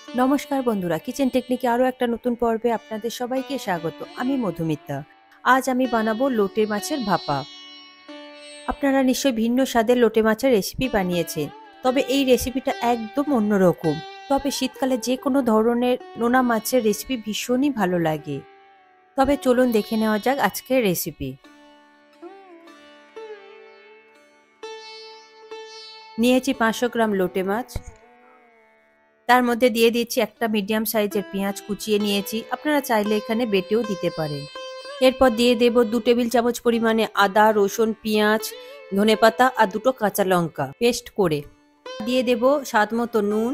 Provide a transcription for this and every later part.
নমস্কার বন্ধুরা, কিচেন টেকনিকে আরও একটা নতুন পর্বে আপনাদের সবাইকে স্বাগত। আমি মধুমিতা। আজ আমি বানাবো লোটে মাছের ভাপা। আপনারা নিশ্চয়ই ভিন্ন স্বাদের লোটে মাছের রেসিপি বানিয়েছেন, তবে এই রেসিপিটা একদম অন্যরকম। তবে শীতকালে যে কোনো ধরনের নোনা মাছের রেসিপি ভীষণই ভালো লাগে। তবে চলুন দেখে নেওয়া যাক আজকের রেসিপি। নিয়েছি 500 গ্রাম লোটে মাছ। তার মধ্যে দিয়ে দিচ্ছি একটা মিডিয়াম সাইজের পেঁয়াজ কুচিয়ে নিয়েছি, আপনারা চাইলে এখানে বেটেও দিতে পারেন। এরপর দিয়ে দেব 2 টেবিল চামচ পরিমাণে আদা, রসুন, পেঁয়াজ, ধনেপাতা আর 2টো কাঁচা লঙ্কা পেস্ট করে। দিয়ে দেব স্বাদ মতো নুন,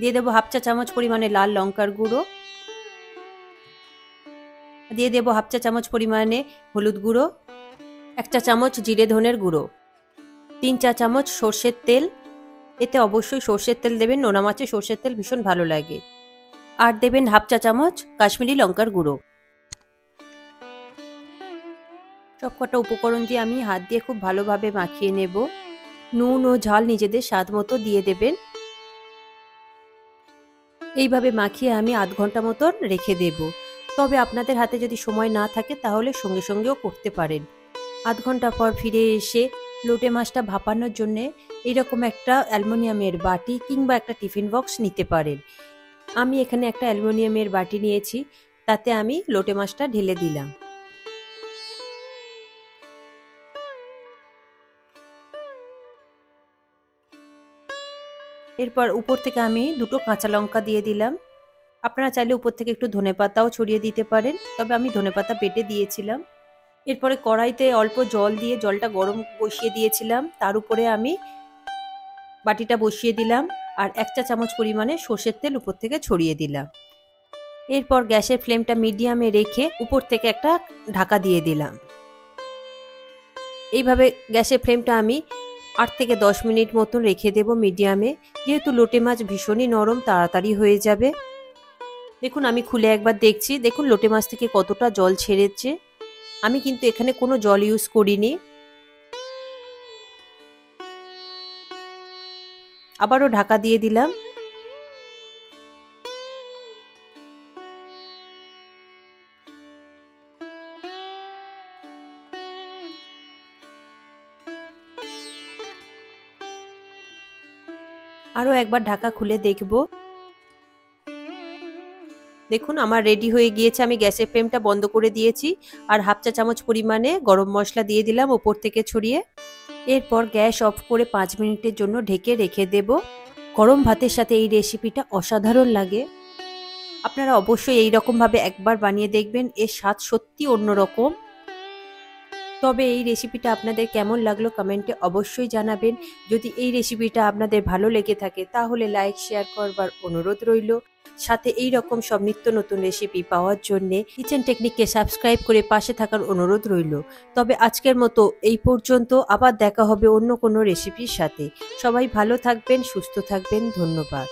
দিয়ে দেব হাফ চা চামচ পরিমাণে লাল লঙ্কার গুঁড়ো, দিয়ে দেব হাফ চা চামচ পরিমাণে হলুদ গুঁড়ো, 1 চা চামচ জিরে ধনের গুঁড়ো, 3 চা চামচ সর্ষের তেল। এতে অবশ্যই সর্ষের তেল দেবেন, নোনা মাছে সর্ষের তেল ভীষণ ভালো লাগে। আর দেবেন হাফ চা চামচ কাশ্মীরি লঙ্কার গুঁড়ো। সবকটা উপকরণ দিয়ে আমি হাত দিয়ে খুব ভালোভাবে মাখিয়ে নেব। নুন ও ঝাল নিজেদের স্বাদ মতো দিয়ে দেবেন। এইভাবে মাখিয়ে আমি আধ ঘন্টা মতন রেখে দেব। তবে আপনাদের হাতে যদি সময় না থাকে তাহলে সঙ্গে সঙ্গেও করতে পারেন। আধ ঘন্টা পর ফিরে এসে লোটে মাছটা ভাপানোর জন্যে এইরকম একটা অ্যালুমিনিয়ামের বাটি কিংবা একটা টিফিন বক্স নিতে পারেন। আমি এখানে একটা অ্যালুমিনিয়ামের বাটি নিয়েছি, তাতে আমি লোটে মাছটা ঢেলে দিলাম। এরপর উপর থেকে আমি 2টো কাঁচা লঙ্কা দিয়ে দিলাম। আপনারা চাইলে উপর থেকে একটু ধনেপাতাও ছড়িয়ে দিতে পারেন, তবে আমি ধনেপাতা বেটে দিয়েছিলাম। এরপরে কড়াইতে অল্প জল দিয়ে জলটা গরম বসিয়ে দিয়েছিলাম, তার উপরে আমি বাটিটা বসিয়ে দিলাম আর 1 চা চামচ পরিমাণে সর্ষের তেল উপর থেকে ছড়িয়ে দিলাম। এরপর গ্যাসের ফ্লেমটা মিডিয়ামে রেখে উপর থেকে একটা ঢাকা দিয়ে দিলাম। এইভাবে গ্যাসের ফ্লেমটা আমি 8 থেকে 10 মিনিট মতন রেখে দেব মিডিয়ামে, যেহেতু লোটে মাছ ভীষণই নরম, তাড়াতাড়ি হয়ে যাবে। দেখুন আমি খুলে একবার দেখছি, দেখুন লোটে মাছ থেকে কতটা জল ছেড়েছে। আমি কিন্তু এখানে কোনো জল ইউজ করিনি। আবারও ঢাকা দিয়ে দিলাম। আরও একবার ঢাকা খুলে দেখব। দেখুন আমার রেডি হয়ে গিয়েছে। আমি গ্যাসের ফ্লেমটা বন্ধ করে দিয়েছি আর হাফ চা চামচ পরিমাণে গরম মশলা দিয়ে দিলাম ওপর থেকে ছড়িয়ে। এরপর গ্যাস অফ করে 5 মিনিটের জন্য ঢেকে রেখে দেব। গরম ভাতের সাথে এই রেসিপিটা অসাধারণ লাগে। আপনারা অবশ্যই এই রকমভাবে একবার বানিয়ে দেখবেন, এর স্বাদ সত্যি অন্যরকম। তবে এই রেসিপিটা আপনাদের কেমন লাগলো কমেন্টে অবশ্যই জানাবেন। যদি এই রেসিপিটা আপনাদের ভালো লেগে থাকে তাহলে লাইক শেয়ার করবার অনুরোধ রইল। সাথে এই রকম সব নিত্য নতুন রেসিপি পাওয়ার জন্যে কিচেন টেকনিককে সাবস্ক্রাইব করে পাশে থাকার অনুরোধ রইল। তবে আজকের মতো এই পর্যন্ত, আবার দেখা হবে অন্য কোনো রেসিপির সাথে। সবাই ভালো থাকবেন, সুস্থ থাকবেন, ধন্যবাদ।